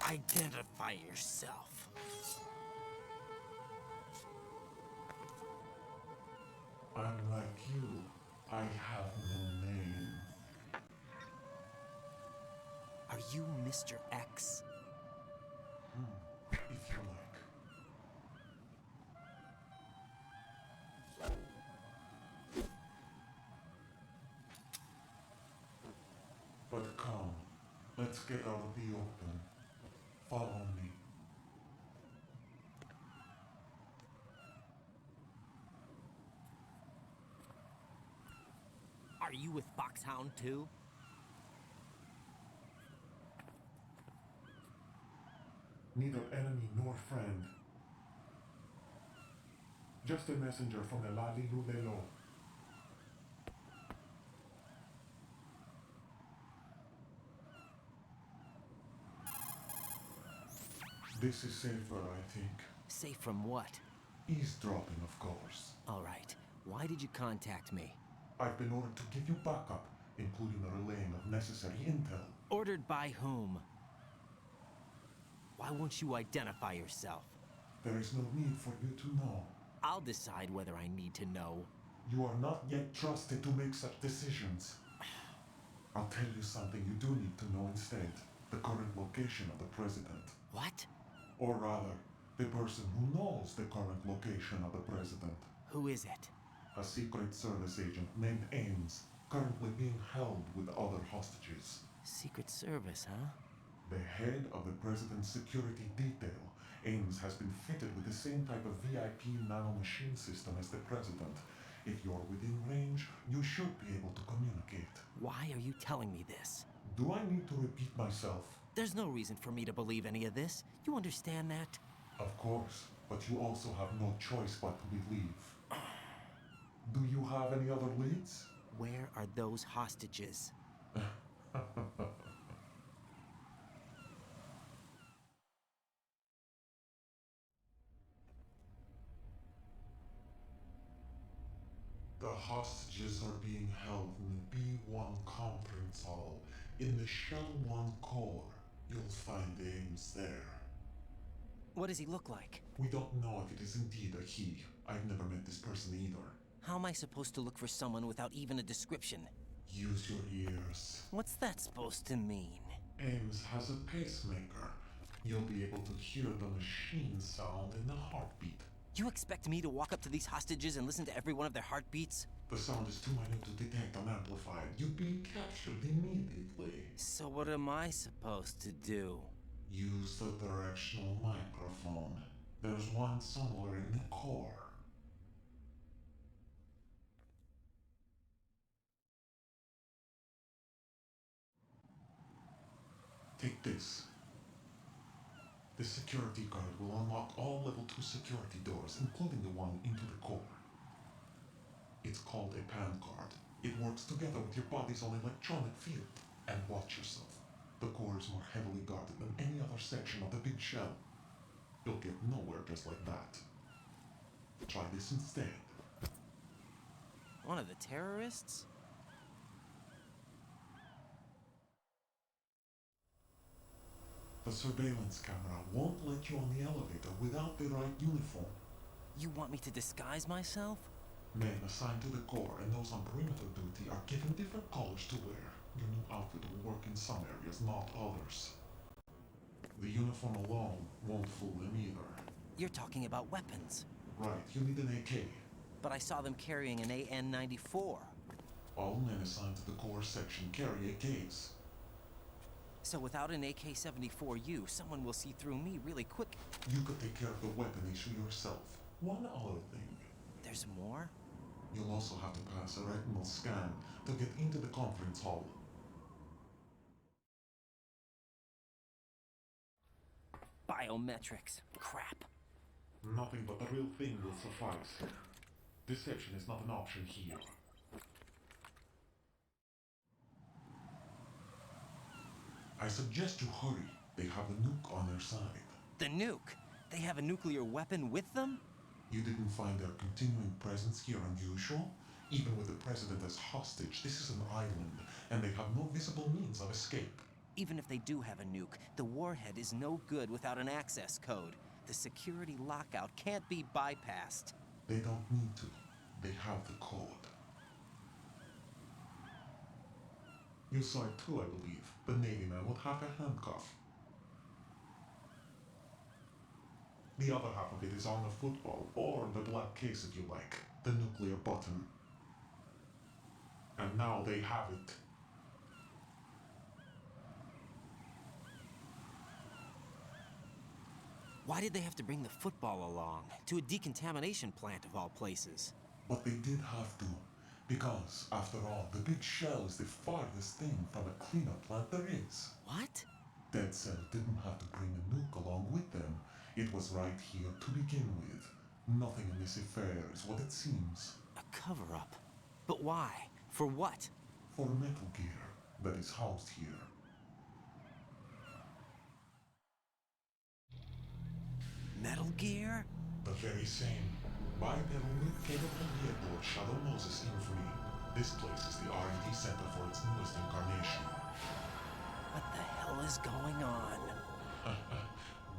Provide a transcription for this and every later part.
Identify yourself. Unlike you, I have no name. Are you Mr. X? If you like. But come, let's get out of the open. Follow me. Are you with Foxhound too? Neither enemy nor friend. Just a messenger from the Lali Lulelo. This is safer, I think. Safe from what? Eavesdropping, of course. All right. Why did you contact me? I've been ordered to give you backup, including the relaying of necessary intel. Ordered by whom? Why won't you identify yourself? There is no need for you to know. I'll decide whether I need to know. You are not yet trusted to make such decisions. I'll tell you something you do need to know instead. The current location of the president. What? Or rather, the person who knows the current location of the president. Who is it? A Secret Service agent named Ames, currently being held with other hostages. Secret Service, huh? The head of the president's security detail, Ames, has been fitted with the same type of VIP nanomachine system as the president. If you're within range, you should be able to communicate. Why are you telling me this? Do I need to repeat myself? There's no reason for me to believe any of this. You understand that? Of course, but you also have no choice but to believe. Do you have any other leads? Where are those hostages? The hostages are being held in the B1 conference hall in the Shell 1 core. You'll find Ames there. What does he look like? We don't know if it is indeed a he. I've never met this person either. How am I supposed to look for someone without even a description? Use your ears. What's that supposed to mean? Ames has a pacemaker. You'll be able to hear the machine sound in the heartbeat. You expect me to walk up to these hostages and listen to every one of their heartbeats? The sound is too minute to detect unamplified. You'd be captured immediately. So what am I supposed to do? Use the directional microphone. There's one somewhere in the core. Take this. The security card will unlock all level 2 security doors, including the one into the core. It's called a PAN card. It works together with your body's own electronic field. And watch yourself. The core is more heavily guarded than any other section of the big shell. You'll get nowhere just like that. Try this instead. One of the terrorists? The surveillance camera won't let you on the elevator without the right uniform. You want me to disguise myself? Men assigned to the core and those on perimeter duty are given different colors to wear. Your new outfit will work in some areas, not others. The uniform alone won't fool them either. You're talking about weapons. Right, you need an AK. But I saw them carrying an AN-94. All men assigned to the core section carry AKs. So without an AK-74U, someone will see through me really quick. You could take care of the weapon issue yourself. One other thing. There's more? You'll also have to pass a retinal scan to get into the conference hall. Biometrics. Crap. Nothing but the real thing will suffice. Deception is not an option here. I suggest you hurry. They have the nuke on their side. The nuke? They have a nuclear weapon with them? You didn't find their continuing presence here unusual? Even with the president as hostage, this is an island, and they have no visible means of escape. Even if they do have a nuke, the warhead is no good without an access code. The security lockout can't be bypassed. They don't need to. They have the code. You saw it too, I believe. The Navy man would have a handcuff. The other half of it is on the football, or the black case if you like, the nuclear button. And now they have it. Why did they have to bring the football along? To a decontamination plant of all places. But they did have to, because, after all, the big shell is the farthest thing from a cleanup plant there is. What? Dead Cell didn't have to bring a nuke along with them. It was right here to begin with. Nothing in this affair is what it seems. A cover-up? But why? For what? For Metal Gear that is housed here. Metal Gear? The very same. Bipedal nuke came from the airport Shadow Moses Infamy. This place is the R&D center for its newest incarnation. What the hell is going on?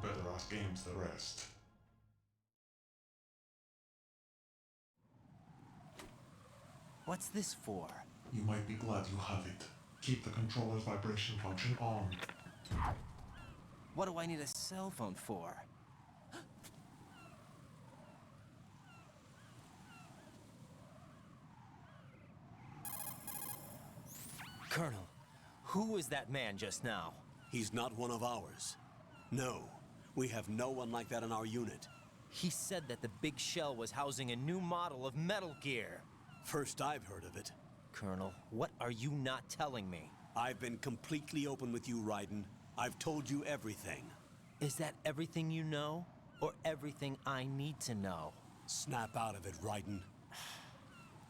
Better ask Ames the rest. What's this for? You might be glad you have it. Keep the controller's vibration function on. What do I need a cell phone for? Colonel, who was that man just now? He's not one of ours. No, we have no one like that in our unit. He said that the big shell was housing a new model of Metal Gear. First I've heard of it. Colonel, what are you not telling me? I've been completely open with you, Raiden. I've told you everything. Is that everything you know? Or everything I need to know? Snap out of it, Raiden.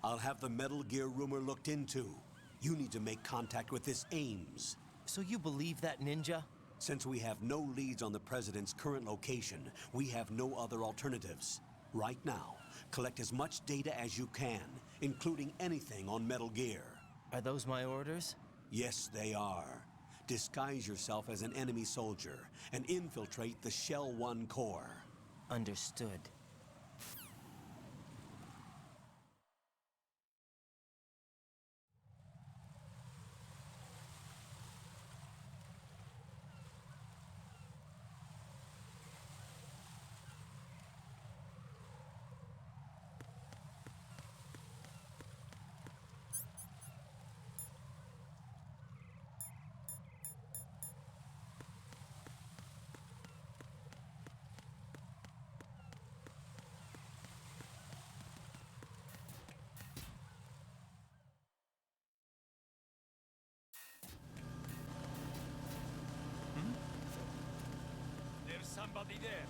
I'll have the Metal Gear rumor looked into. You need to make contact with this Ames. So you believe that ninja? Since we have no leads on the President's current location, we have no other alternatives. Right now, collect as much data as you can, including anything on Metal Gear. Are those my orders? Yes, they are. Disguise yourself as an enemy soldier and infiltrate the Shell 1 core. Understood. There's somebody there.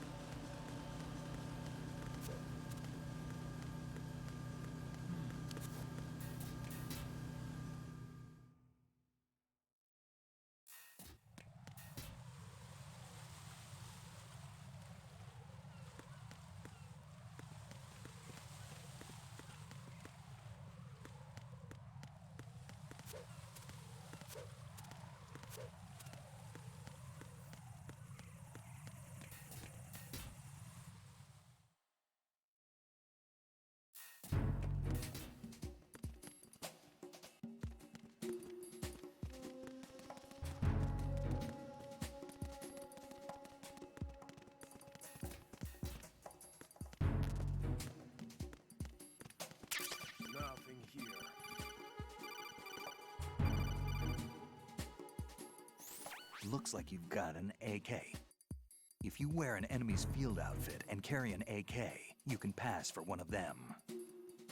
Nothing here. Looks like you've got an AK. If you wear an enemy's field outfit and carry an AK, you can pass for one of them.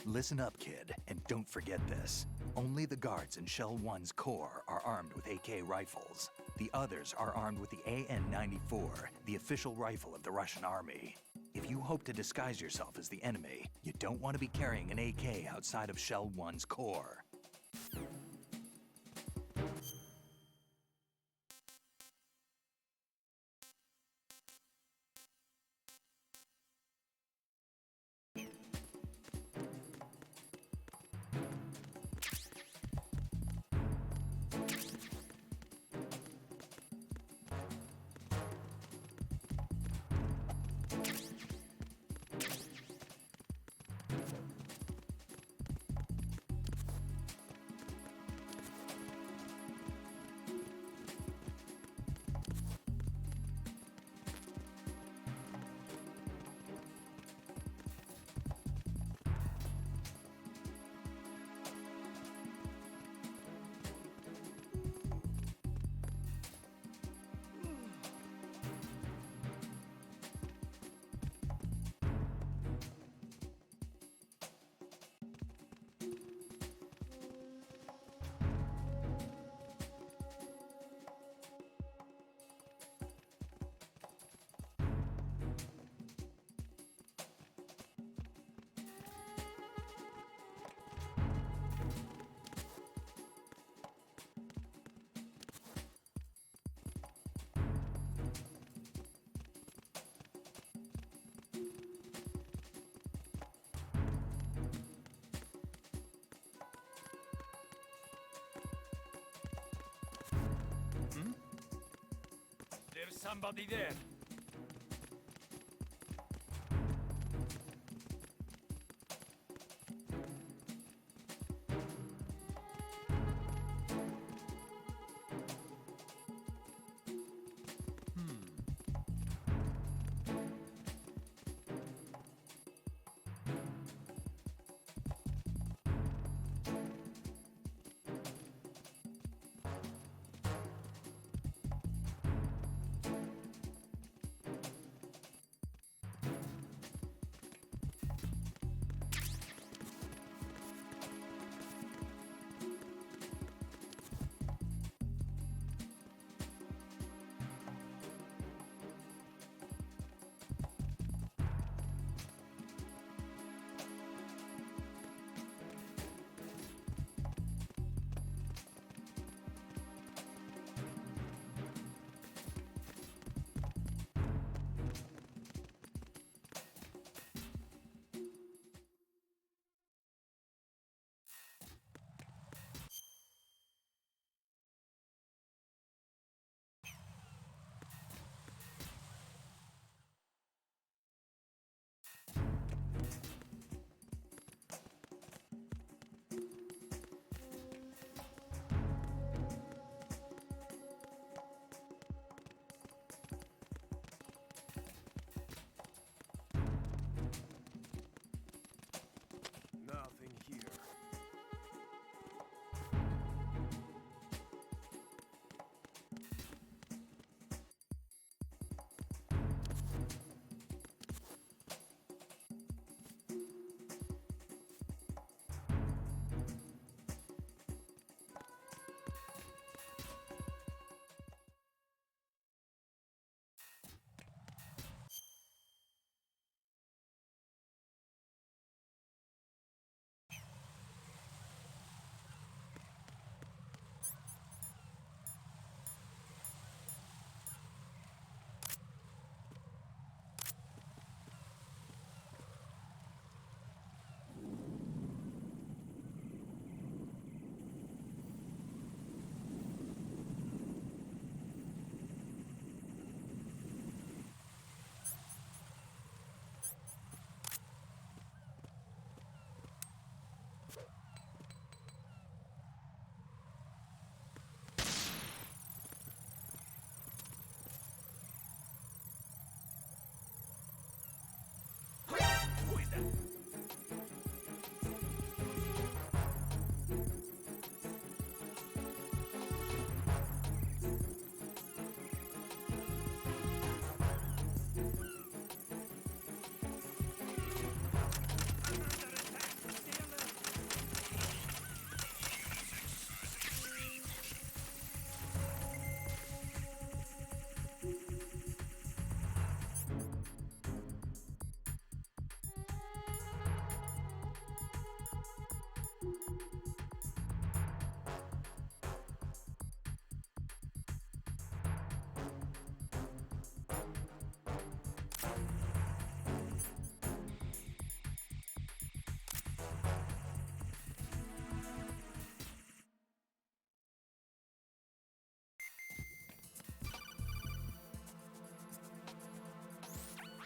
Listen up, kid, and don't forget this. Only the guards in Shell 1's core are armed with AK rifles. The others are armed with the AN-94, the official rifle of the Russian army. If you hope to disguise yourself as the enemy, you don't want to be carrying an AK outside of Shell 1's core. There's somebody there. Nothing here.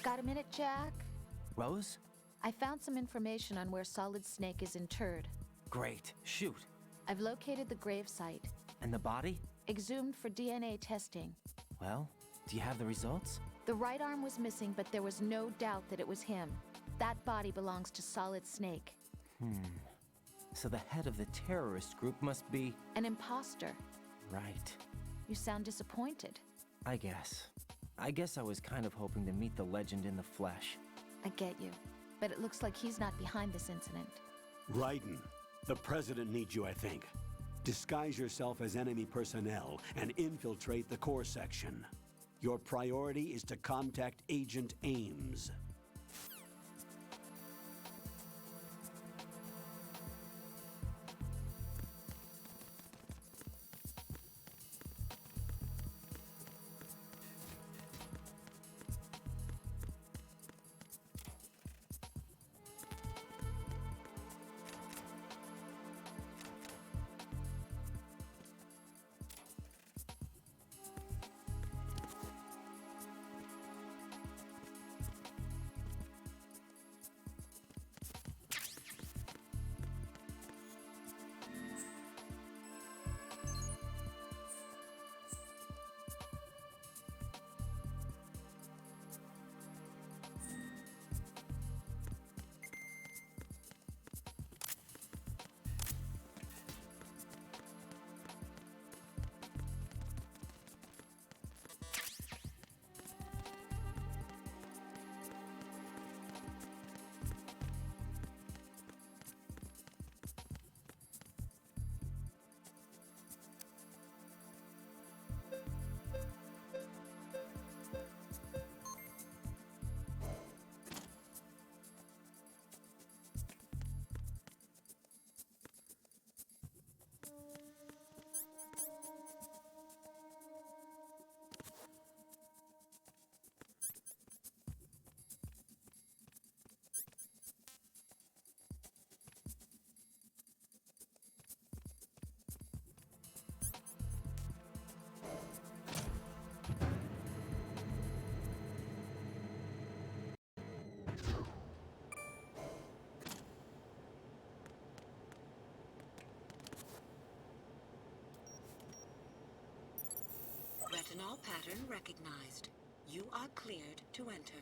Got a minute, Jack? Rose? I found some information on where Solid Snake is interred. Great. Shoot. I've located the gravesite. And the body? Exhumed for DNA testing. Well, do you have the results? The right arm was missing, but there was no doubt that it was him. That body belongs to Solid Snake. So the head of the terrorist group must be... An imposter. Right. You sound disappointed. I guess I was kind of hoping to meet the legend in the flesh. I get you. But it looks like he's not behind this incident. Raiden, the president needs you, I think. Disguise yourself as enemy personnel and infiltrate the core section. Your priority is to contact Agent Ames. Retinol pattern recognized. You are cleared to enter.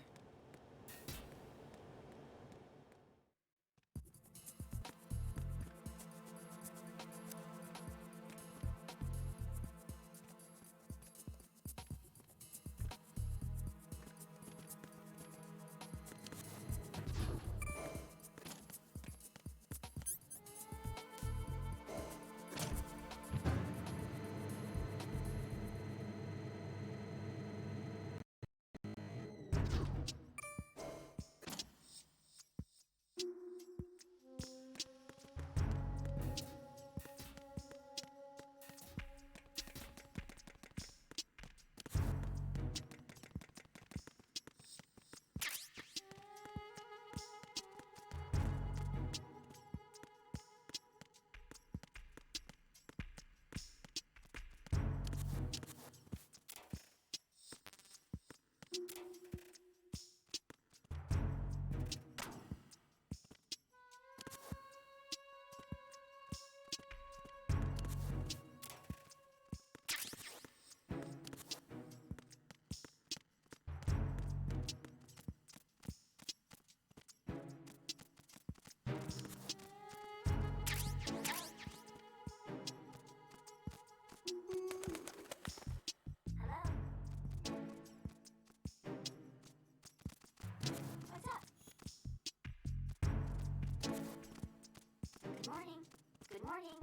Good morning.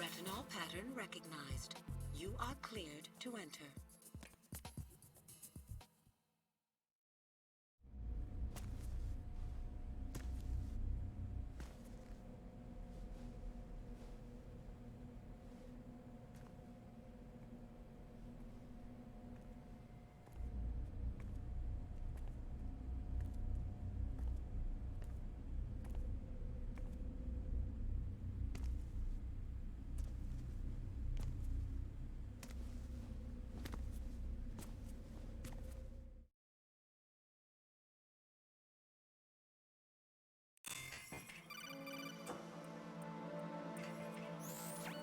Retinol pattern recognized. You are cleared to enter.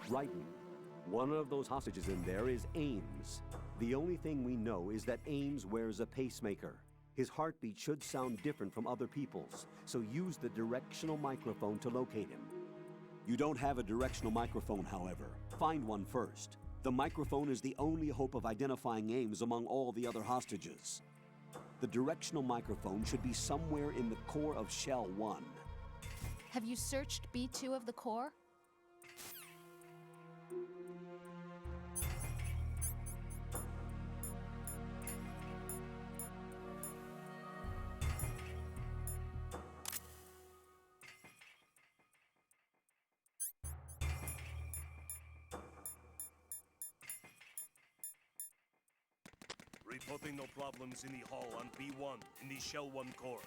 Right. One of those hostages in there is Ames. The only thing we know is that Ames wears a pacemaker. His heartbeat should sound different from other people's, so use the directional microphone to locate him. You don't have a directional microphone, however. Find one first. The microphone is the only hope of identifying Ames among all the other hostages. The directional microphone should be somewhere in the core of Shell 1. Have you searched B2 of the core? Reporting no problems in the hall on B1 in the Shell 1 core.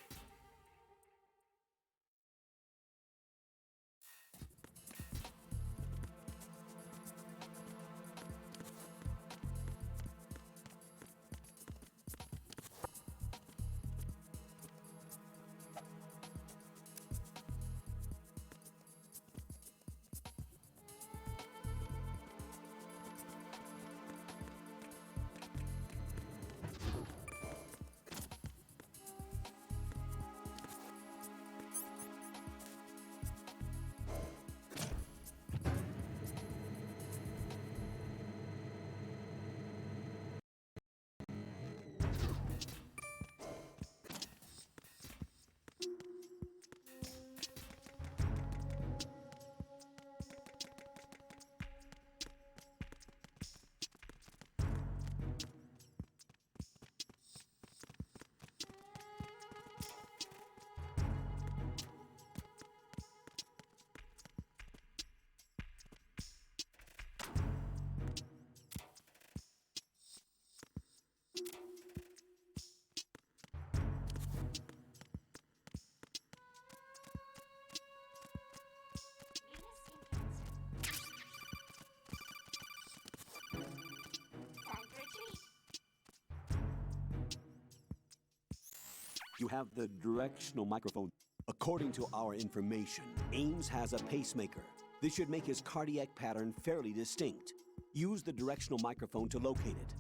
You have the directional microphone. According to our information, Ames has a pacemaker. This should make his cardiac pattern fairly distinct. Use the directional microphone to locate it.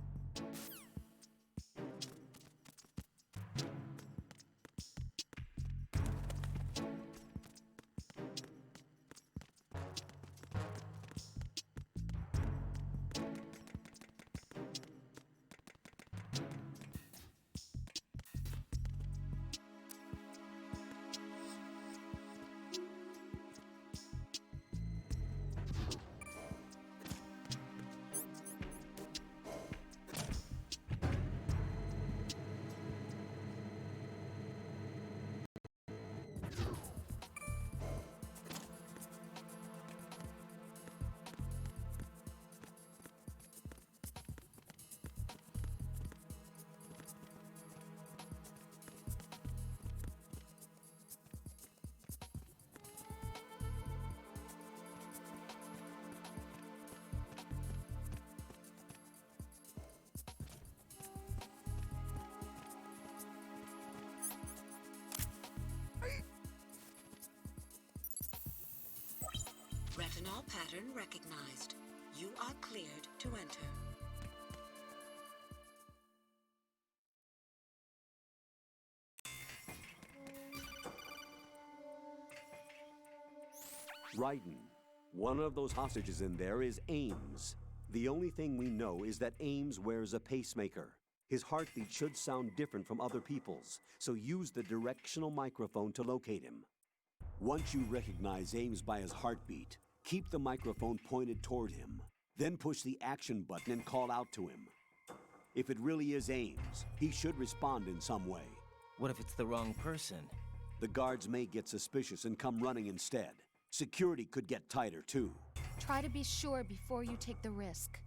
Retinol pattern recognized. You are cleared to enter. Raiden, one of those hostages in there is Ames. The only thing we know is that Ames wears a pacemaker. His heartbeat should sound different from other people's, so use the directional microphone to locate him. Once you recognize Ames by his heartbeat, keep the microphone pointed toward him. Then push the action button and call out to him. If it really is Ames, he should respond in some way. What if it's the wrong person? The guards may get suspicious and come running instead. Security could get tighter, too. Try to be sure before you take the risk.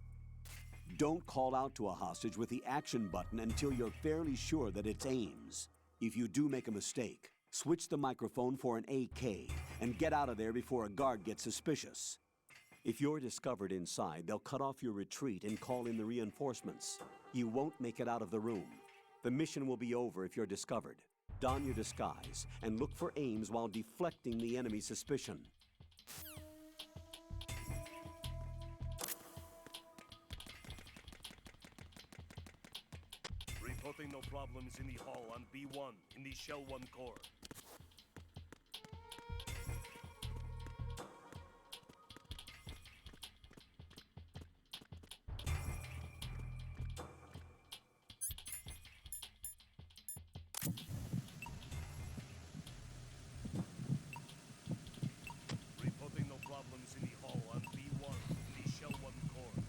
Don't call out to a hostage with the action button until you're fairly sure that it's Ames. If you do make a mistake, switch the microphone for an AK and get out of there before a guard gets suspicious. If you're discovered inside, they'll cut off your retreat and call in the reinforcements. You won't make it out of the room. The mission will be over if you're discovered. Don your disguise and look for Ames while deflecting the enemy's suspicion. Reporting no problems in the hall on B1 in the Shell 1 core. Reporting no problems in the hall on B1 in the Shell 1 core.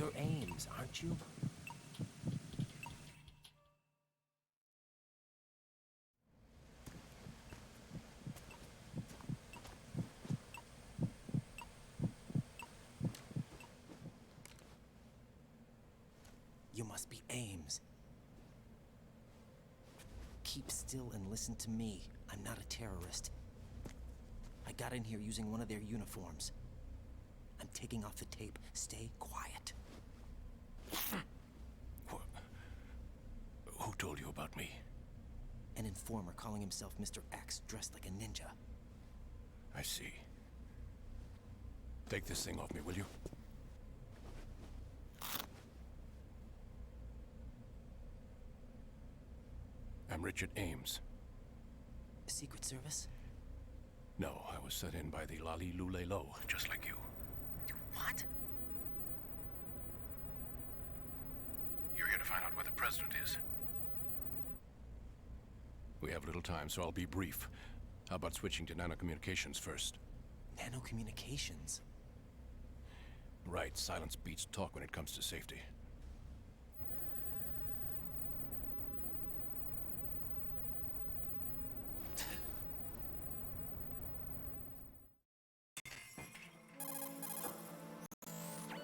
You're Ames, aren't you? You must be Ames. Keep still and listen to me. I'm not a terrorist. I got in here using one of their uniforms. I'm taking off the tape. Stay quiet. Who told you about me? An informer calling himself Mr. X, dressed like a ninja. I see. Take this thing off me, will you? I'm Richard Ames. Secret Service? No, I was sent in by the Lali Lule Lo, just like you. What? You're here to find out where the president is. We have little time, so I'll be brief. How about switching to nanocommunications first? Nanocommunications? Right, silence beats talk when it comes to safety.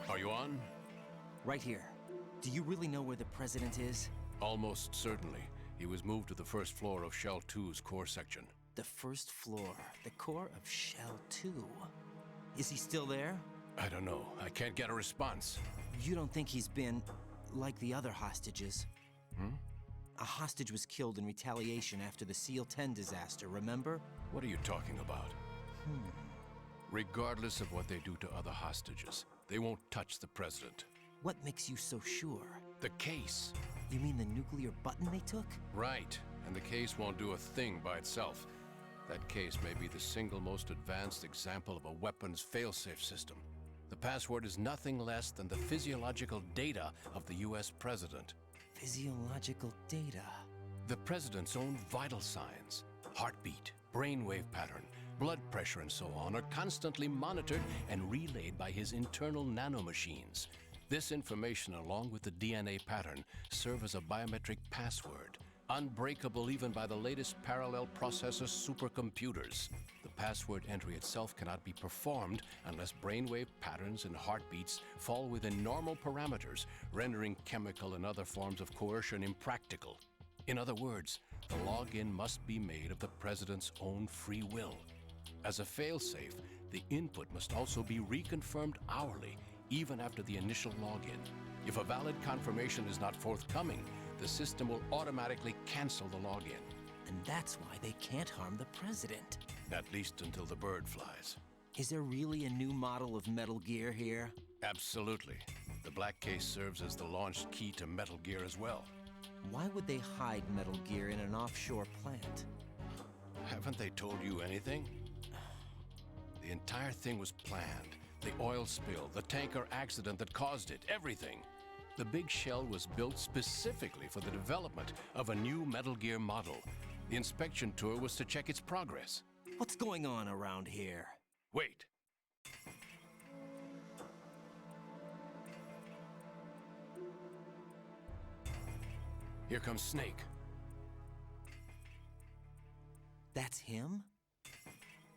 Are you on? Right here. Do you really know where the president is? Almost certainly. He was moved to the first floor of Shell 2's core section. The first floor. The core of Shell 2. Is he still there? I don't know. I can't get a response. You don't think he's been like the other hostages? Hmm? A hostage was killed in retaliation after the SEAL 10 disaster, remember? What are you talking about? Regardless of what they do to other hostages, they won't touch the president. What makes you so sure? The case. You mean the nuclear button they took? Right. And the case won't do a thing by itself. That case may be the single most advanced example of a weapons failsafe system. The password is nothing less than the physiological data of the US president. Physiological data? The president's own vital signs, heartbeat, brainwave pattern, blood pressure and so on are constantly monitored and relayed by his internal nanomachines. This information, along with the DNA pattern, serve as a biometric password, unbreakable even by the latest parallel processor supercomputers. The password entry itself cannot be performed unless brainwave patterns and heartbeats fall within normal parameters, rendering chemical and other forms of coercion impractical. In other words, the login must be made of the president's own free will. As a failsafe, the input must also be reconfirmed hourly, even after the initial login. If a valid confirmation is not forthcoming, the system will automatically cancel the login. And that's why they can't harm the president. At least until the bird flies. Is there really a new model of Metal Gear here? Absolutely. The black case serves as the launch key to Metal Gear as well. Why would they hide Metal Gear in an offshore plant? Haven't they told you anything? The entire thing was planned. The oil spill, the tanker accident that caused it, everything. The big shell was built specifically for the development of a new Metal Gear model. The inspection tour was to check its progress. What's going on around here? Wait. Here comes Snake. That's him?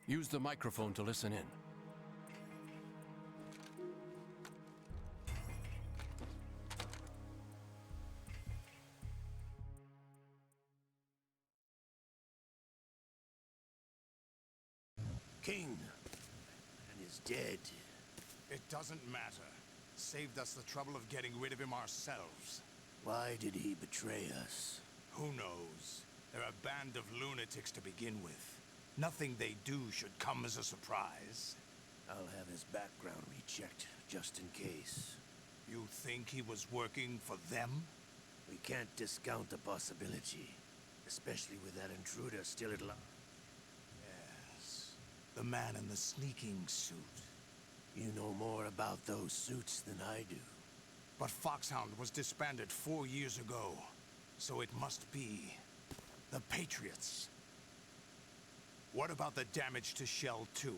Use the microphone to listen in. King, and is dead. It doesn't matter. Saved us the trouble of getting rid of him ourselves. Why did he betray us? Who knows? They're a band of lunatics to begin with. Nothing they do should come as a surprise. I'll have his background rechecked, just in case. You think he was working for them? We can't discount the possibility, especially with that intruder still at large. Yes. The man in the sneaking suit. You know more about those suits than I do. But Foxhound was disbanded 4 years ago, so it must be the Patriots. What about the damage to Shell 2?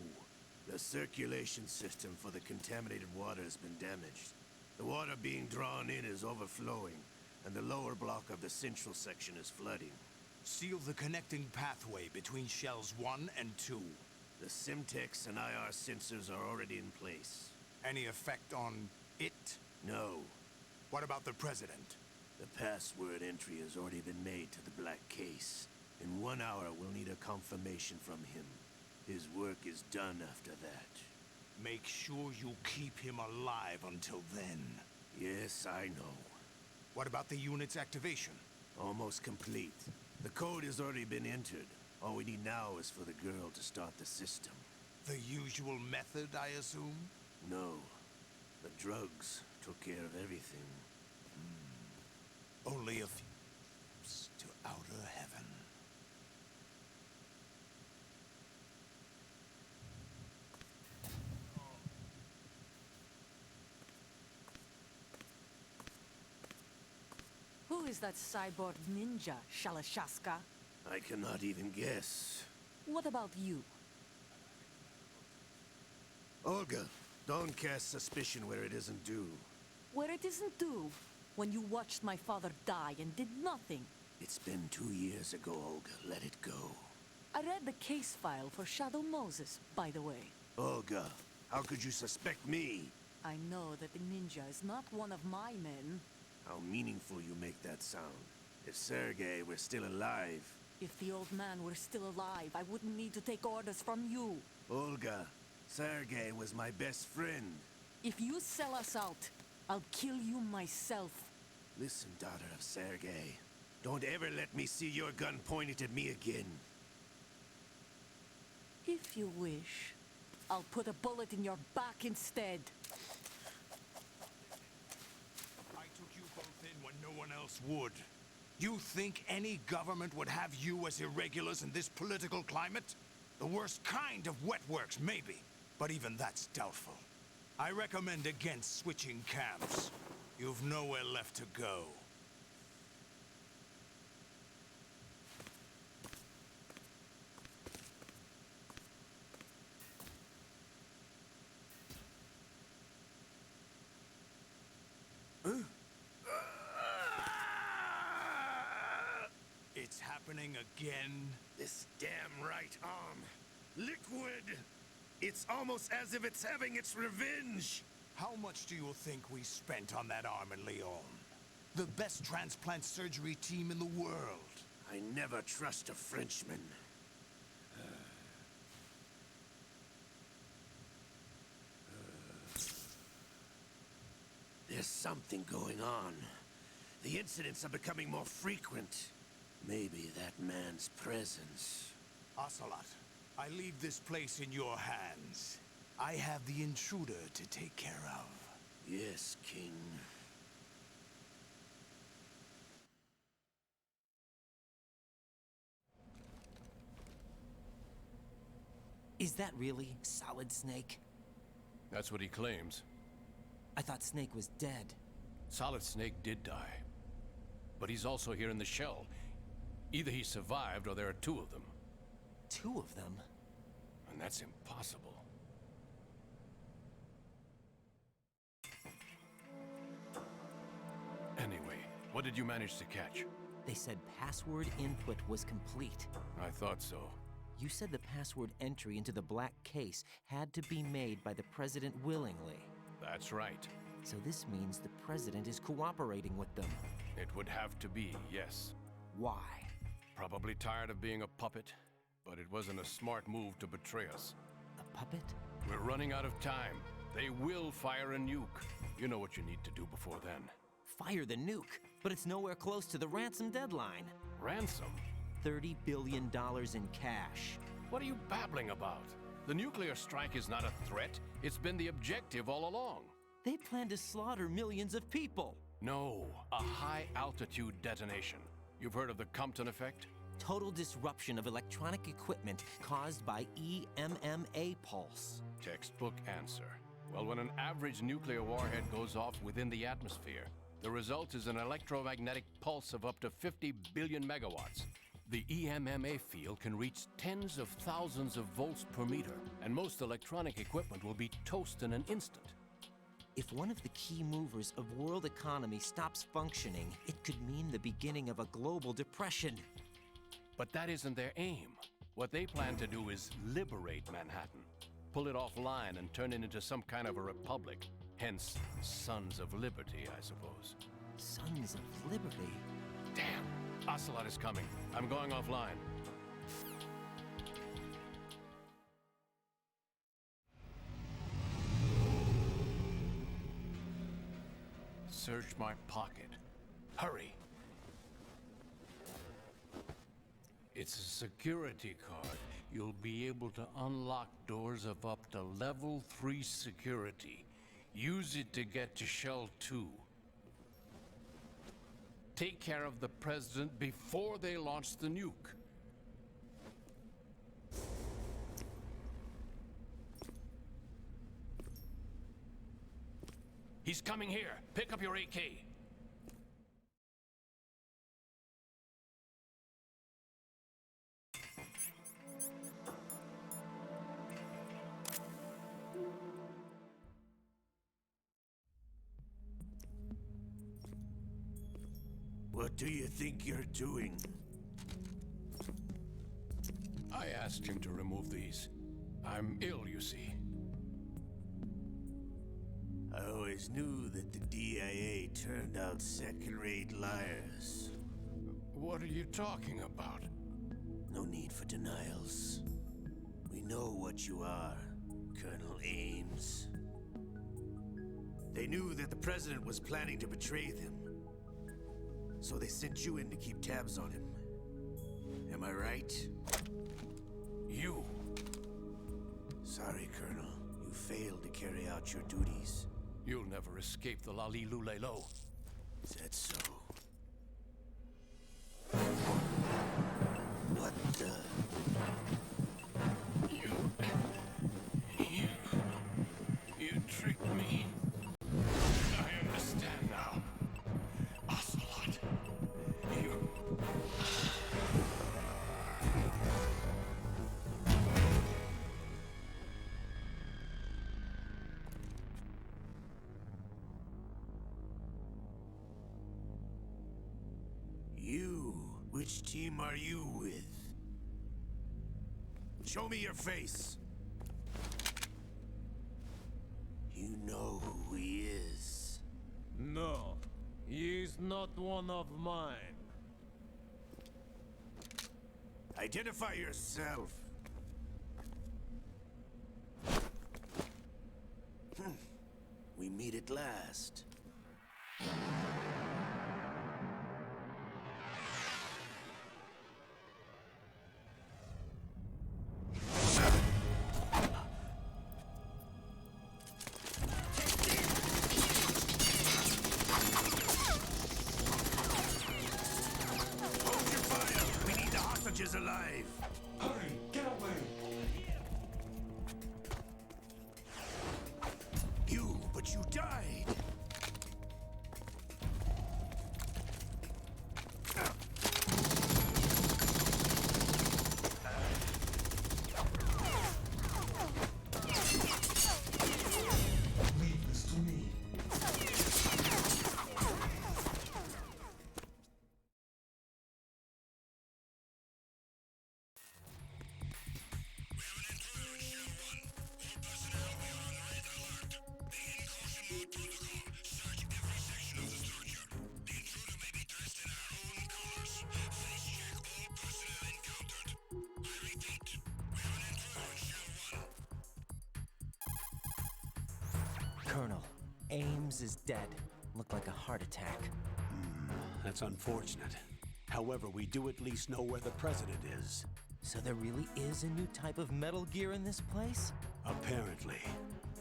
The circulation system for the contaminated water has been damaged. The water being drawn in is overflowing, and the lower block of the central section is flooding. Seal the connecting pathway between shells 1 and 2. The Simtex and IR sensors are already in place. Any effect on it? No. What about the President? The password entry has already been made to the black case. In 1 hour, we'll need a confirmation from him. His work is done after that. Make sure you keep him alive until then. Yes, I know. What about the unit's activation? Almost complete. The code has already been entered. All we need now is for the girl to start the system. The usual method, I assume? No. The drugs took care of everything. Only a few steps to outer heaven. Who is that cyborg ninja, Shalashaska? I cannot even guess. What about you? Olga, don't cast suspicion where it isn't due. Where it isn't due, when you watched my father die and did nothing. It's been 2 years ago, Olga. Let it go. I read the case file for Shadow Moses, by the way. Olga, how could you suspect me? I know that the ninja is not one of my men. How meaningful you make that sound. If Sergei were still alive... If the old man were still alive, I wouldn't need to take orders from you. Olga, Sergei was my best friend. If you sell us out, I'll kill you myself. Listen, daughter of Sergei. Don't ever let me see your gun pointed at me again. If you wish, I'll put a bullet in your back instead. I took you both in when no one else would. You think any government would have you as irregulars in this political climate? The worst kind of wet works, maybe. But even that's doubtful. I recommend against switching camps. You've nowhere left to go. It's happening again. This damn right arm. Liquid! It's almost as if it's having its revenge! How much do you think we spent on that arm in Lyon? The best transplant surgery team in the world. I never trust a Frenchman. There's something going on. The incidents are becoming more frequent. Maybe that man's presence. Ocelot, I leave this place in your hands. I have the intruder to take care of. Yes, King. Is that really Solid Snake? That's what he claims. I thought Snake was dead. Solid Snake did die. But he's also here in the shell. Either he survived or there are 2 of them. 2 of them? And that's impossible. Anyway, what did you manage to catch? They said password input was complete. I thought so. You said the password entry into the black case had to be made by the President willingly. That's right. So this means the President is cooperating with them. It would have to be, yes. Why? Probably tired of being a puppet, but it wasn't a smart move to betray us. A puppet? We're running out of time. They will fire a nuke. You know what you need to do before then. Fire the nuke, but it's nowhere close to the ransom deadline. Ransom? $30 billion in cash. What are you babbling about? The nuclear strike is not a threat. It's been the objective all along. They plan to slaughter millions of people. No, a high-altitude detonation. You've heard of the Compton effect? Total disruption of electronic equipment caused by EMMA pulse. Textbook answer. Well, when an average nuclear warhead goes off within the atmosphere, the result is an electromagnetic pulse of up to 50 billion megawatts. The EMMA field can reach tens of thousands of volts per meter, and most electronic equipment will be toast in an instant. If one of the key movers of world economy stops functioning, it could mean the beginning of a global depression. But that isn't their aim. What they plan to do is liberate Manhattan. Pull it offline and turn it into some kind of a republic. Hence, Sons of Liberty, I suppose. Sons of Liberty? Damn! Ocelot is coming. I'm going offline. Search my pocket. Hurry! It's a security card. You'll be able to unlock doors of up to level 3 security. Use it to get to Shell 2. Take care of the President before they launch the nuke. He's coming here. Pick up your AK. What do you think you're doing? I asked him to remove these. I'm ill, you see. I always knew that the DIA turned out second-rate liars. What are you talking about? No need for denials. We know what you are, Colonel Ames. They knew that the President was planning to betray them. So they sent you in to keep tabs on him. Am I right? You? Sorry, Colonel. You failed to carry out your duties. You'll never escape the Lali-Lulelo. Is that so? What the? You tricked me. I understand now. Ocelot, you... You? Which team are you with? Show me your face. You know who he is. No, he is not one of mine. Identify yourself. We meet at last. Alive! Hurry! Get away! But you died! Leave this to me. Colonel, Ames is dead. Looked like a heart attack. That's unfortunate. However, we do at least know where the President is. So there really is a new type of Metal Gear in this place? Apparently.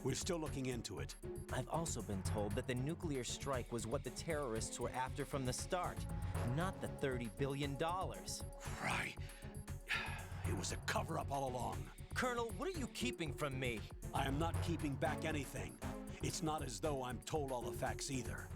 We're still looking into it. I've also been told that the nuclear strike was what the terrorists were after from the start, not the $30 billion. Right. It was a cover-up all along. Colonel, what are you keeping from me? I am not keeping back anything. It's not as though I'm told all the facts either.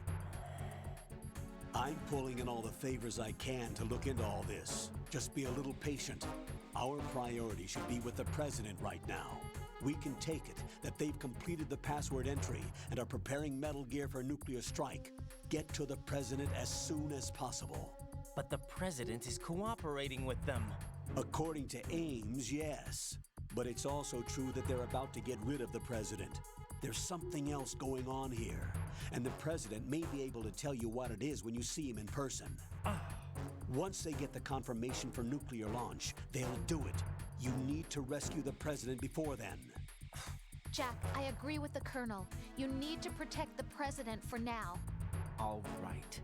I'm pulling in all the favors I can to look into all this. Just be a little patient. Our priority should be with the President right now. We can take it that they've completed the password entry and are preparing Metal Gear for a nuclear strike. Get to the President as soon as possible. But the President is cooperating with them. According to Ames, yes. But it's also true that they're about to get rid of the President. There's something else going on here, and the President may be able to tell you what it is when you see him in person. Once they get the confirmation for nuclear launch, they'll do it. You need to rescue the President before then. Jack, I agree with the Colonel. You need to protect the President for now. All right.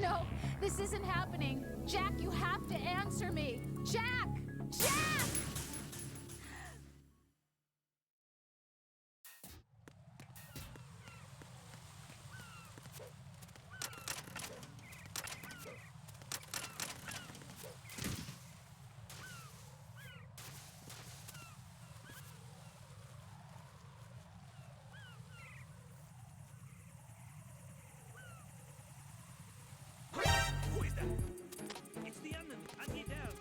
No, this isn't happening. Jack, you have to answer me. Jack! Jack! Who is that? It's the enemy. I need help.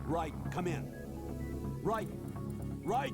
Right, come in. Right! Right!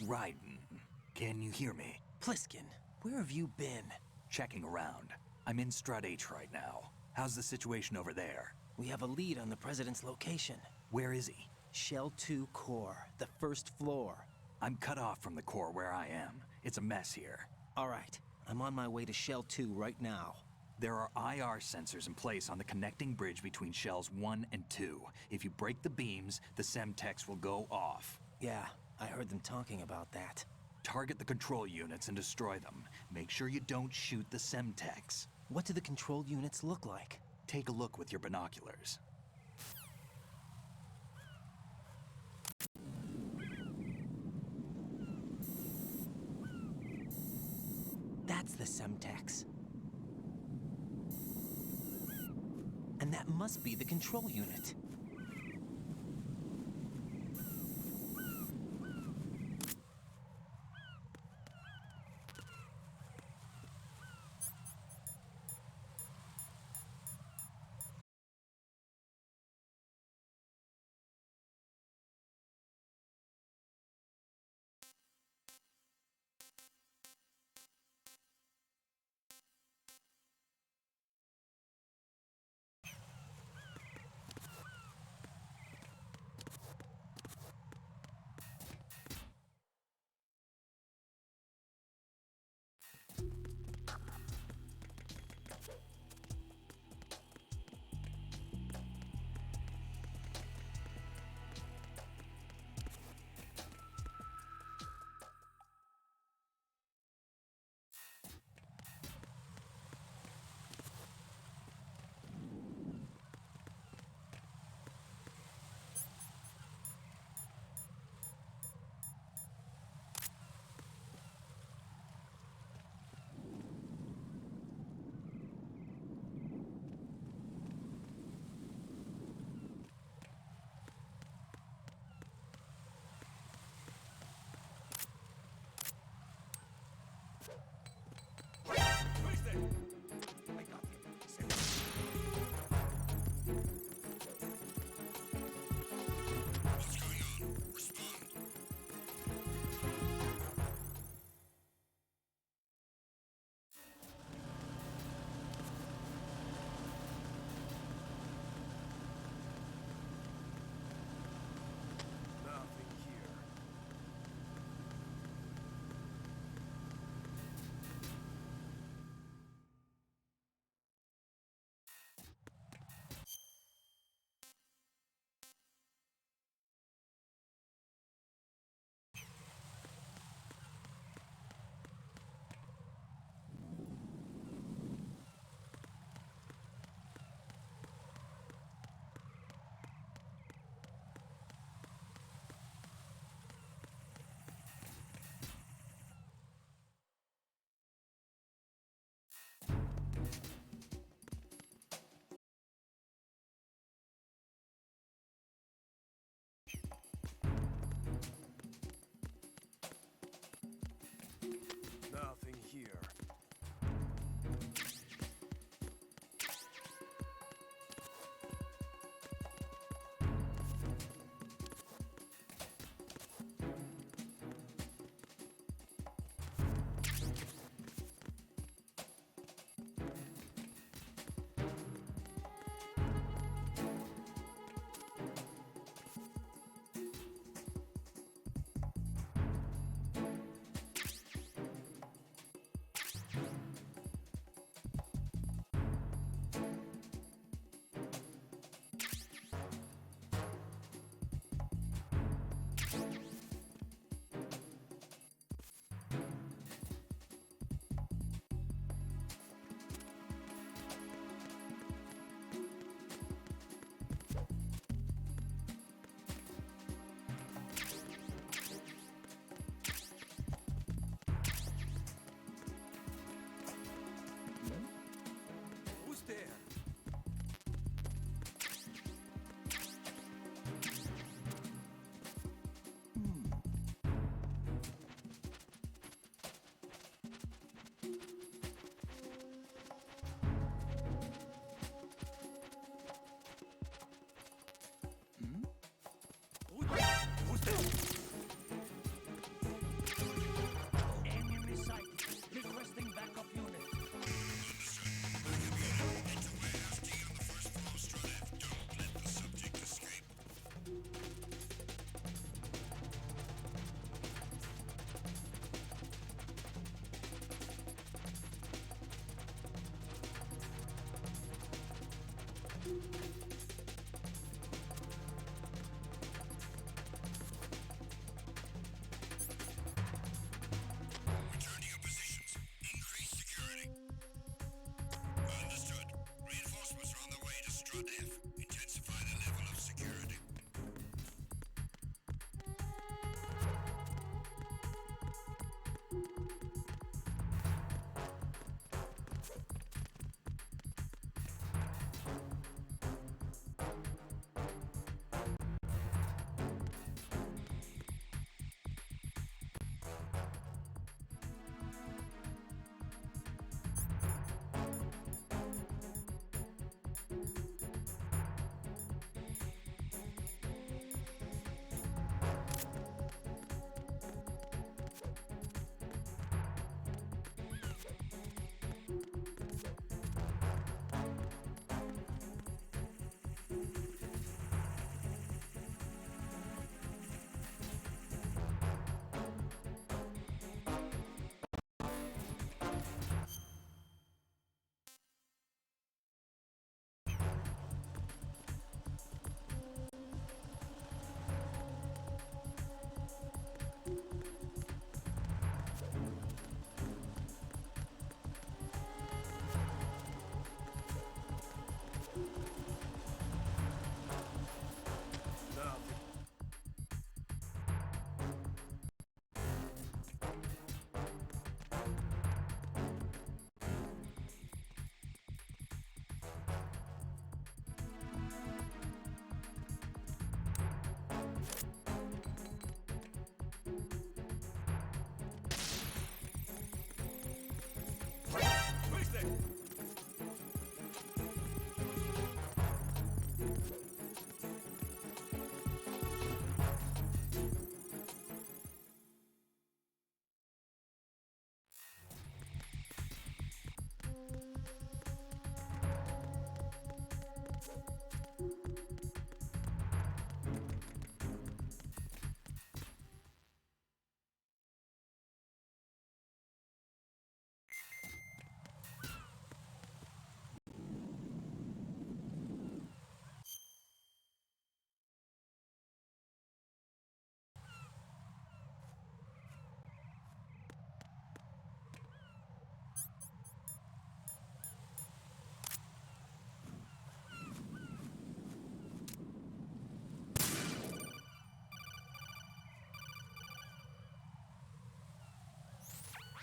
Raiden, can you hear me? Pliskin, where have you been? Checking around. I'm in Strut H right now. How's the situation over there? We have a lead on the President's location. Where is he? Shell 2 core, the first floor. I'm cut off from the core where I am. It's a mess here. All right, I'm on my way to Shell 2 right now. There are IR sensors in place on the connecting bridge between Shells 1 and 2. If you break the beams, the Semtex will go off. Yeah, I heard them talking about that. Target the control units and destroy them. Make sure you don't shoot the Semtex. What do the control units look like? Take a look with your binoculars. That's the Semtex. And that must be the control unit.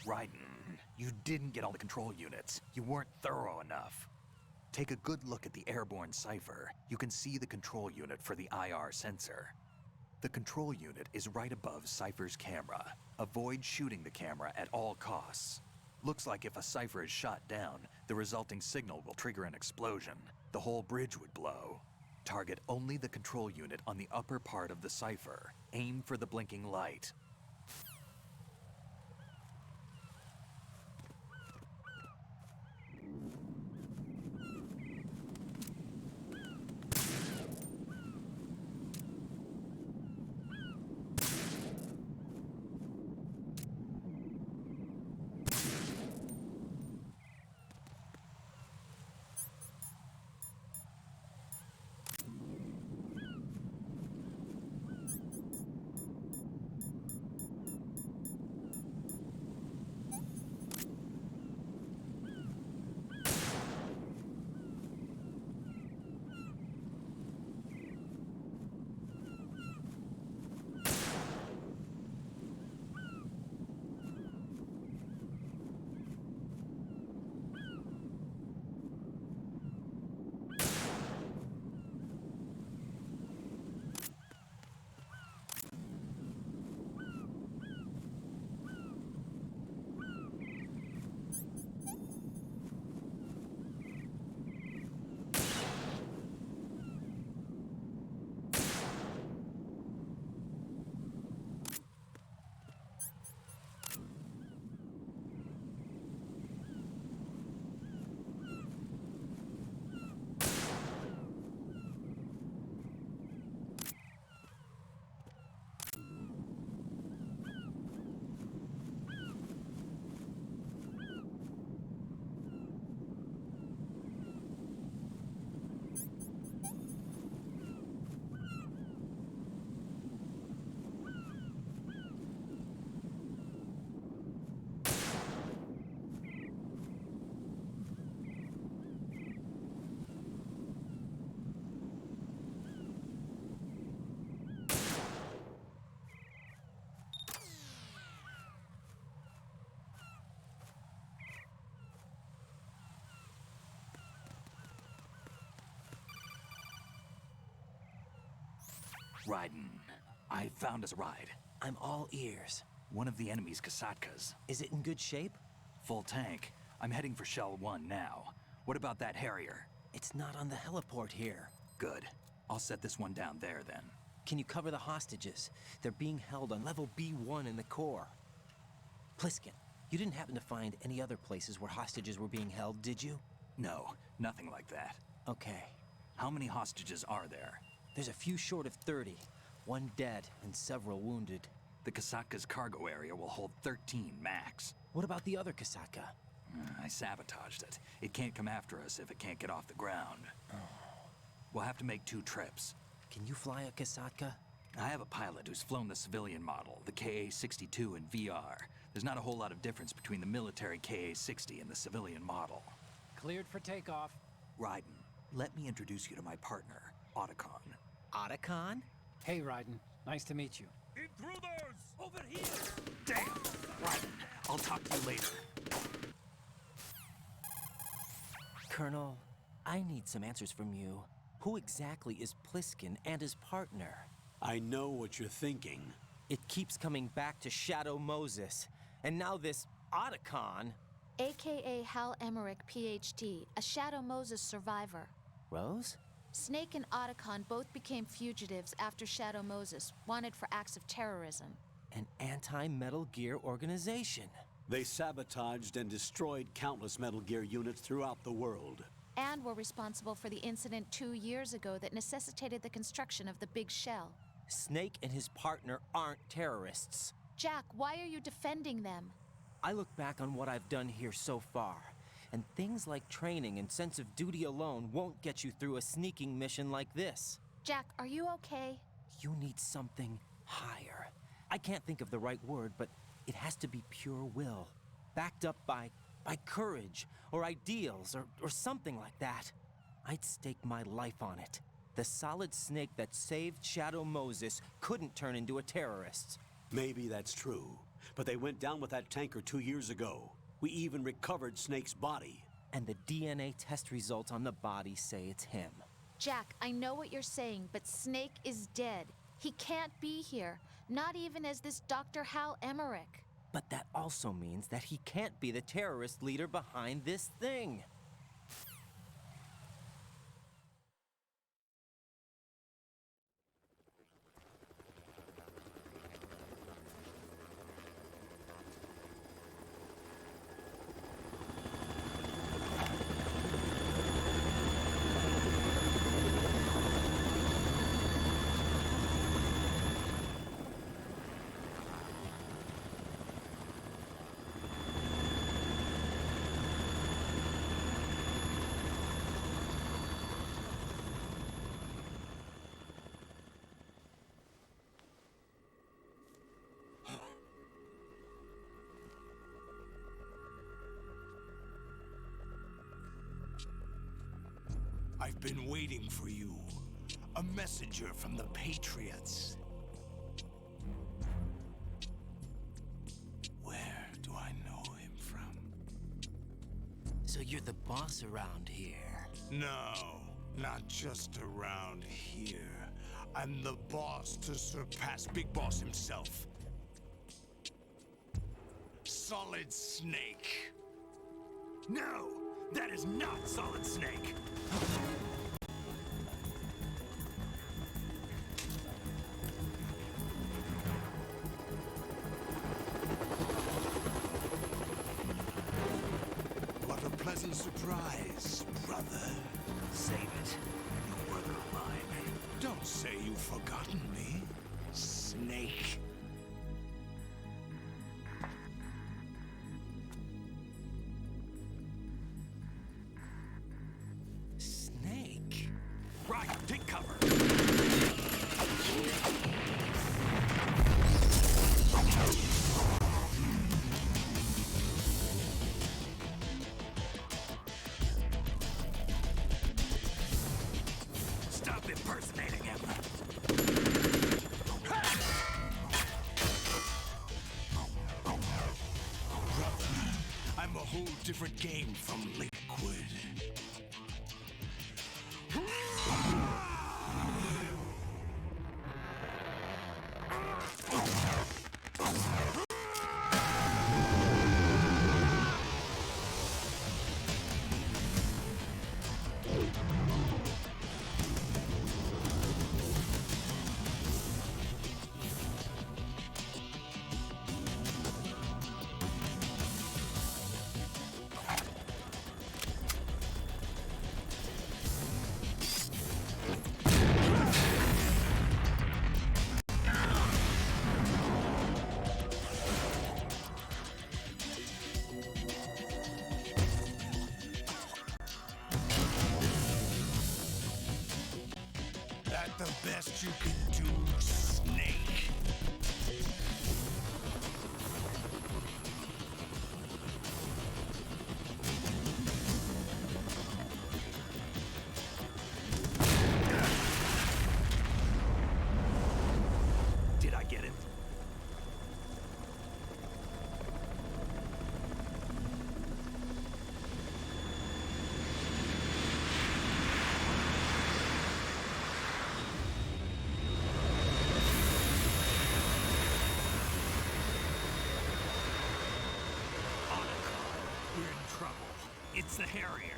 Raiden, you didn't get all the control units. You weren't thorough enough. Take a good look at the airborne cipher. You can see the control unit for the IR sensor. The control unit is right above Cypher's camera. Avoid shooting the camera at all costs. Looks like if a Cypher is shot down, the resulting signal will trigger an explosion. The whole bridge would blow. Target only the control unit on the upper part of the Cypher. Aim for the blinking light. Raiden, I found us a ride. I'm all ears. One of the enemy's Kasatkas. Is it in good shape? Full tank. I'm heading for Shell 1 now. What about that Harrier? It's not on the heliport here. Good. I'll set this one down there then. Can you cover the hostages? They're being held on level B1 in the core. Pliskin, you didn't happen to find any other places where hostages were being held, did you? No, nothing like that. Okay. How many hostages are there? There's a few short of 30. One dead and several wounded. The Kasatka's cargo area will hold 13 max. What about the other Kasatka? I sabotaged it. It can't come after us if it can't get off the ground. We'll have to make 2 trips. Can you fly a Kasatka? I have a pilot who's flown the civilian model, the KA-62 in VR. There's not a whole lot of difference between the military KA-60 and the civilian model. Cleared for takeoff. Raiden, let me introduce you to my partner, Otacon. Otacon? Hey, Raiden. Nice to meet you. Intruders! Over here! Damn! Raiden, I'll talk to you later. Colonel, I need some answers from you. Who exactly is Pliskin and his partner? I know what you're thinking. It keeps coming back to Shadow Moses. And now this Otacon. AKA Hal Emmerich, PhD, a Shadow Moses survivor. Rose? Snake and Otacon both became fugitives after Shadow Moses, wanted for acts of terrorism. An anti-Metal Gear organization. They sabotaged and destroyed countless Metal Gear units throughout the world. And were responsible for the incident 2 years ago that necessitated the construction of the Big Shell. Snake and his partner aren't terrorists. Jack, why are you defending them? I look back on what I've done here so far, and things like training and sense of duty alone won't get you through a sneaking mission like this. Jack, are you okay? You need something higher. I can't think of the right word, but it has to be pure will, backed up by courage, or ideals, or something like that. I'd stake my life on it. The solid Snake that saved Shadow Moses couldn't turn into a terrorist. Maybe that's true. but they went down with that tanker 2 years ago. We even recovered Snake's body. And the DNA test results on the body say it's him. Jack, I know what you're saying, but Snake is dead. He can't be here, not even as this Dr. Hal Emmerich. But that also means that he can't be the terrorist leader behind this thing. I've been waiting for you. A messenger from the Patriots. Where do I know him from? So you're the boss around here? No, not just around here. I'm the boss to surpass Big Boss himself. Solid Snake. No, that is not Solid Snake. What a pleasant surprise, brother. Save it. You brother of mine. Don't say you've forgotten me, Snake. Snake? Right, take cover. Stop impersonating him. Brother, I'm a whole different game from Liquid. That the best you can do, Snake? Did I get it? We're in trouble. It's the Harrier.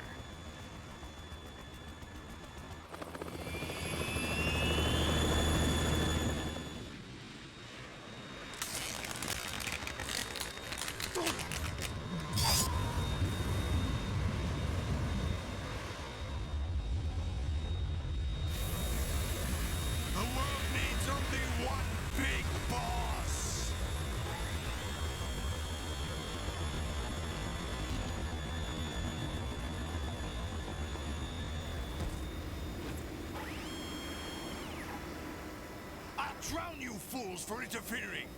The world needs only one big boss. I'll drown you fools for interfering.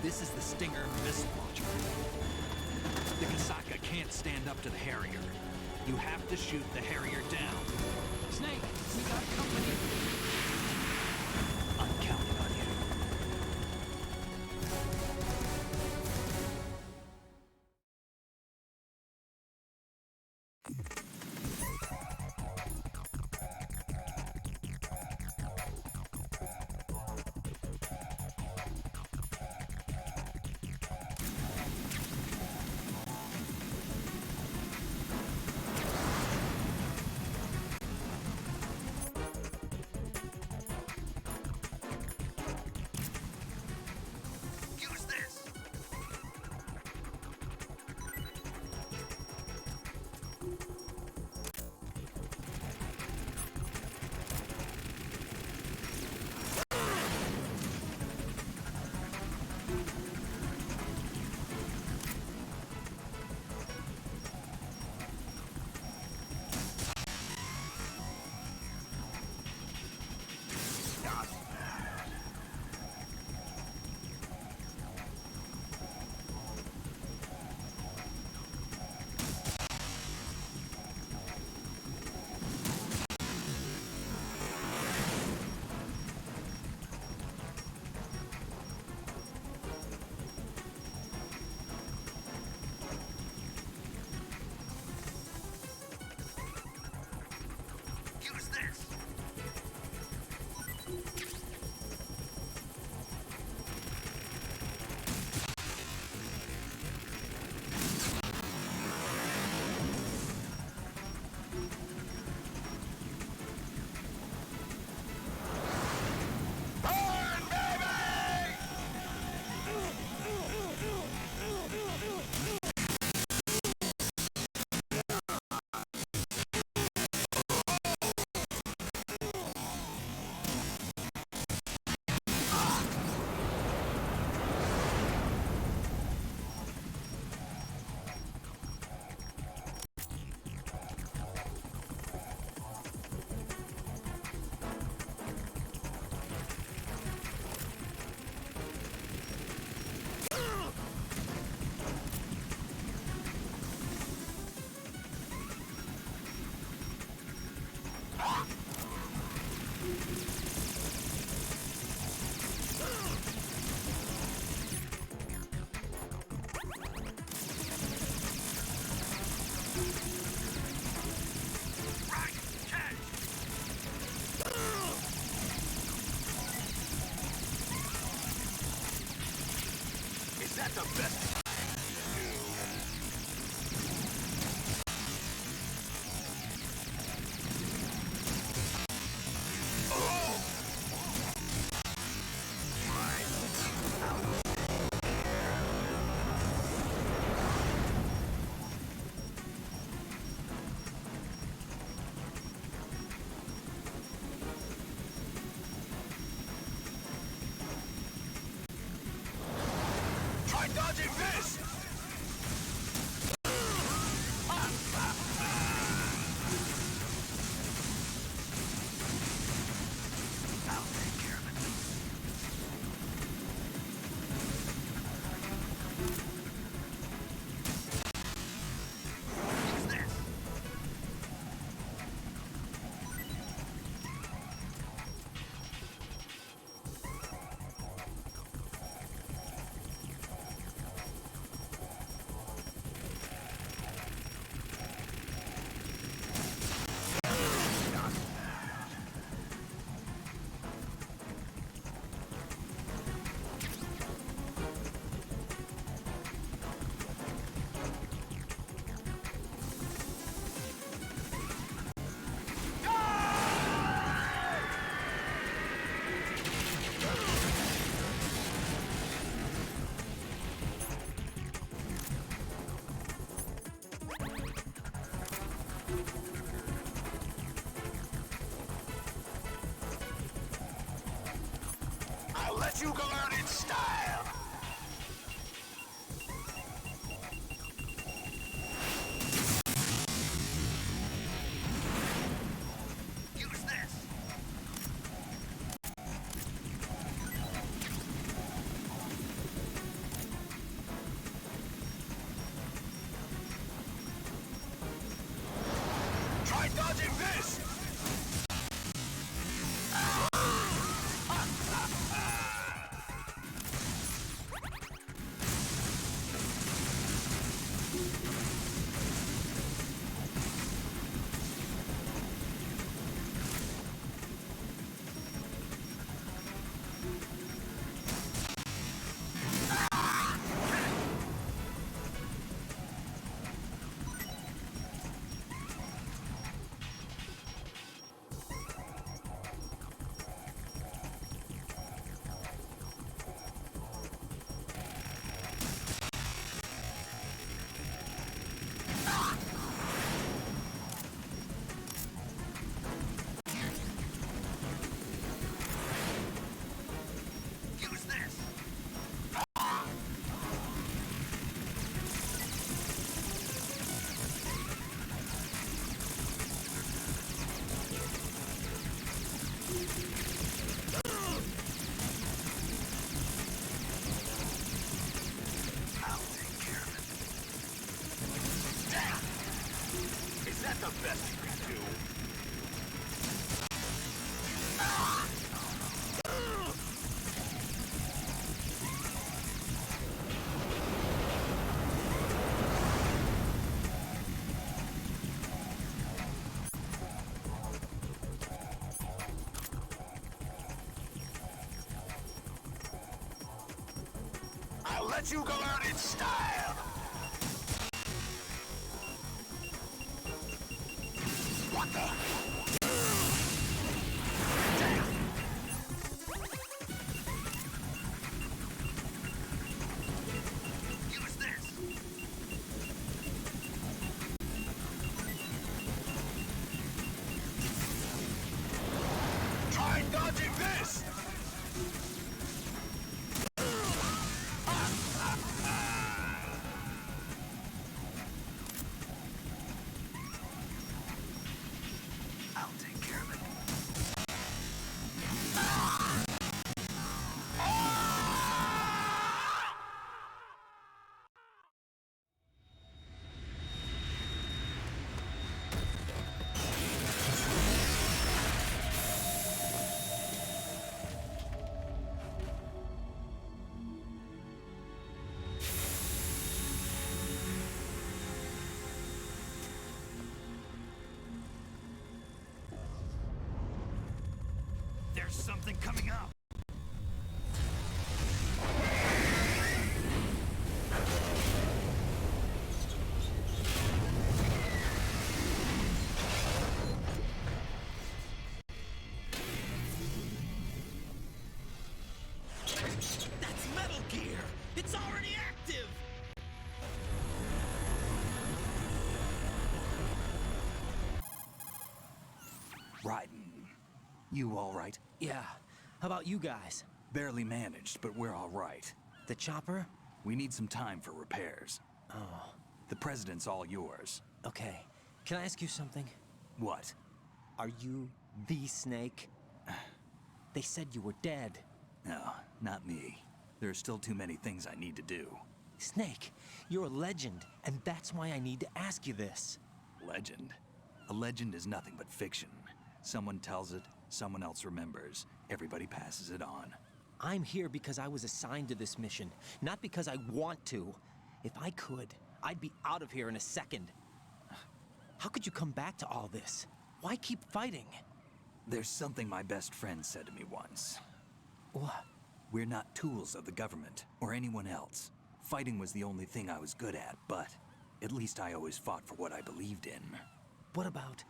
This is the Stinger missile launcher. The Kasaka can't stand up to the Harrier. You have to shoot the Harrier down. Snake, we got company. I'm counting on you. The best. Try dodging this! I'll let you go out in style! Use this! let you go out in style! What the? Use this! Try dodging this! I'll take care of it. There's something coming up. That's Metal Gear! It's already active! Raiden, you all right? Yeah. How about you guys? Barely managed, but we're all right. The chopper? We need some time for repairs. Oh. The president's all yours. Okay. Can I ask you something? What? Are you the Snake? They said you were dead. No, not me. There are still too many things I need to do. Snake, you're a legend, and that's why I need to ask you this. Legend? A legend is nothing but fiction. Someone tells it, someone else remembers. Everybody passes it on. I'm here because I was assigned to this mission, not because I want to. If I could, I'd be out of here in a second. How could you come back to all this? Why keep fighting? There's something my best friend said to me once. What? We're not tools of the government or anyone else. Fighting was the only thing I was good at, but at least I always fought for what I believed in. What about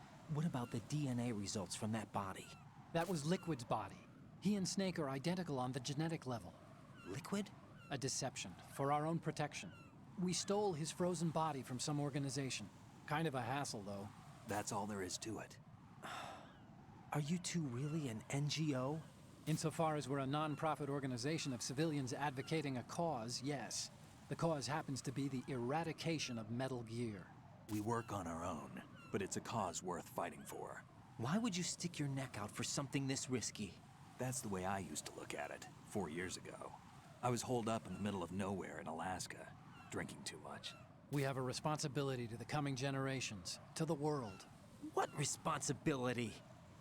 the DNA results from that body? That was Liquid's body. He and Snake are identical on the genetic level. Liquid? A deception, for our own protection. We stole his frozen body from some organization. Kind of a hassle, though. That's all there is to it. Are you two really an NGO? Insofar as we're a non-profit organization of civilians advocating a cause, yes. The cause happens to be the eradication of Metal Gear. We work on our own, but it's a cause worth fighting for. Why would you stick your neck out for something this risky? That's the way I used to look at it, 4 years ago. I was holed up in the middle of nowhere in Alaska, drinking too much. We have a responsibility to the coming generations, to the world. What responsibility?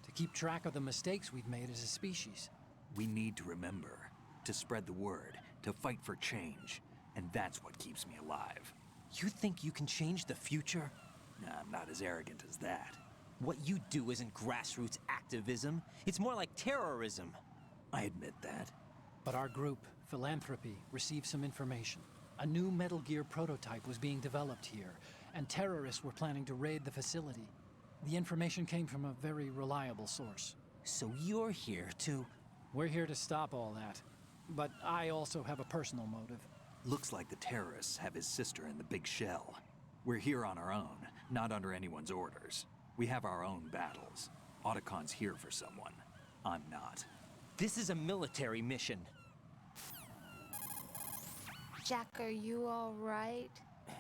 To keep track of the mistakes we've made as a species. We need to remember, to spread the word, to fight for change, and that's what keeps me alive. You think you can change the future? Nah, I'm not as arrogant as that. What you do isn't grassroots activism. It's more like terrorism. I admit that. But our group, Philanthropy, received some information. A new Metal Gear prototype was being developed here, and terrorists were planning to raid the facility. The information came from a very reliable source. So you're here to... We're here to stop all that. But I also have a personal motive. Looks like the terrorists have his sister in the big shell. We're here on our own, not under anyone's orders. We have our own battles. Otacon's here for someone. I'm not. This is a military mission. Jack, are you all right?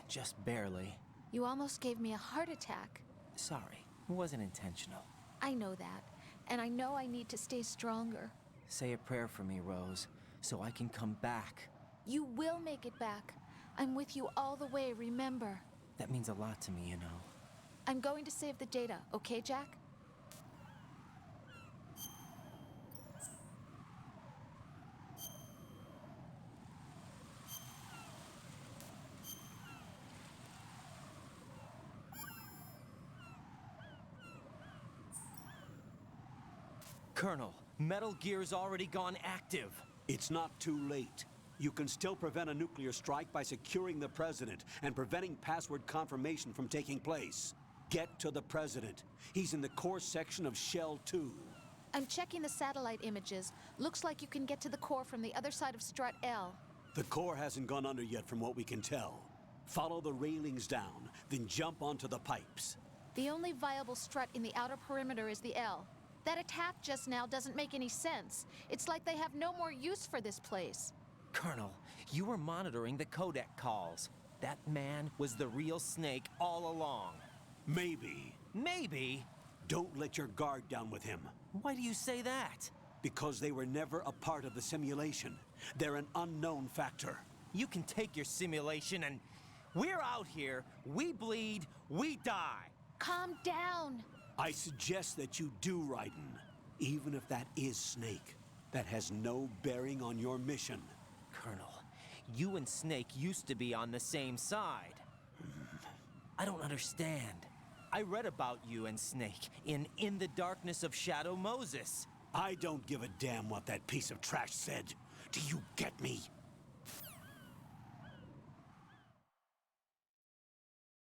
Just barely. You almost gave me a heart attack. Sorry, it wasn't intentional. I know that, and I know I need to stay stronger. Say a prayer for me, Rose, so I can come back. You will make it back. I'm with you all the way, remember? That means a lot to me, you know. I'm going to save the data, okay, Jack? Colonel, Metal Gear's already gone active. It's not too late. You can still prevent a nuclear strike by securing the President and preventing password confirmation from taking place. Get to the President. He's in the core section of Shell 2. I'm checking the satellite images. Looks like you can get to the core from the other side of Strut L. The core hasn't gone under yet from what we can tell. Follow the railings down, then jump onto the pipes. The only viable strut in the outer perimeter is the L. That attack just now doesn't make any sense. It's like they have no more use for this place. Colonel, you were monitoring the codec calls. That man was the real Snake all along. Maybe. Maybe? Don't let your guard down with him. Why do you say that? Because they were never a part of the simulation. They're an unknown factor. You can take your simulation and... We're out here, we bleed, we die. Calm down. I suggest that you do, Raiden. Even if that is Snake. That has no bearing on your mission. Colonel, you and Snake used to be on the same side. I don't understand. I read about you and Snake in the Darkness of Shadow Moses. I don't give a damn what that piece of trash said. Do you get me?